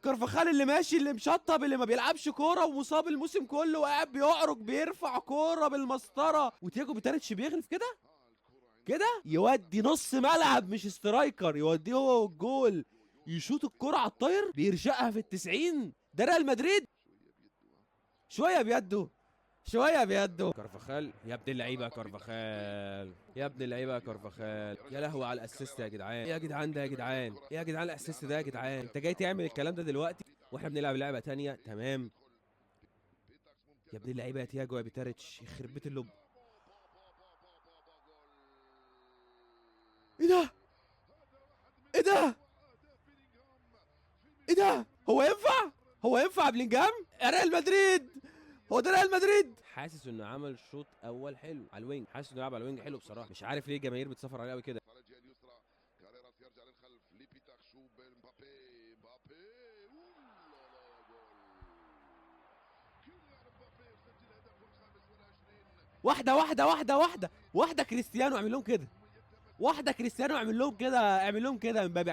كارفاخال اللي ماشي، اللي مشطب، اللي ما بيلعبش كوره ومصاب الموسم كله وقاعد بيعرج بيرفع كوره بالمسطره، وتياجو بيتاريتش بيغلف كده كده، يودي نص ملعب مش سترايكر، يوديه هو والجول، يشوط الكرة على الطاير بيرشقها في ال90. ده ريال مدريد. شويه بيده، شويه بيده. كارفاخال يا ابن اللعيبه، كارفاخال يا ابن اللعيبه، كارفاخال يا لهوي على الاسيست يا جدعان، ايه يا جدعان ده يا جدعان، ايه يا جدعان الاسيست ده يا جدعان، انت جاي تعمل الكلام ده دلوقتي واحنا بنلعب لعبه تانية؟ تمام يا ابن اللعيبه يا تياجو يا بيتاريتش، يخرب بيت اللب. ايه ده؟ ايه ده؟ ايه ده؟ هو ينفع؟ هو ينفع بلينجهام؟ يا ريال مدريد، هو ده ريال مدريد. حاسس انه عمل شوط اول حلو على الوينج، حاسس انه يلعب على الوينج حلو بصراحه، مش عارف ليه الجماهير بتصفر عليه قوي كده. واحده واحده واحده واحده واحده كريستيانو اعمل لهم كده، واحده كريستيانو اعمل لهم كده، اعمل لهم كده امبابي.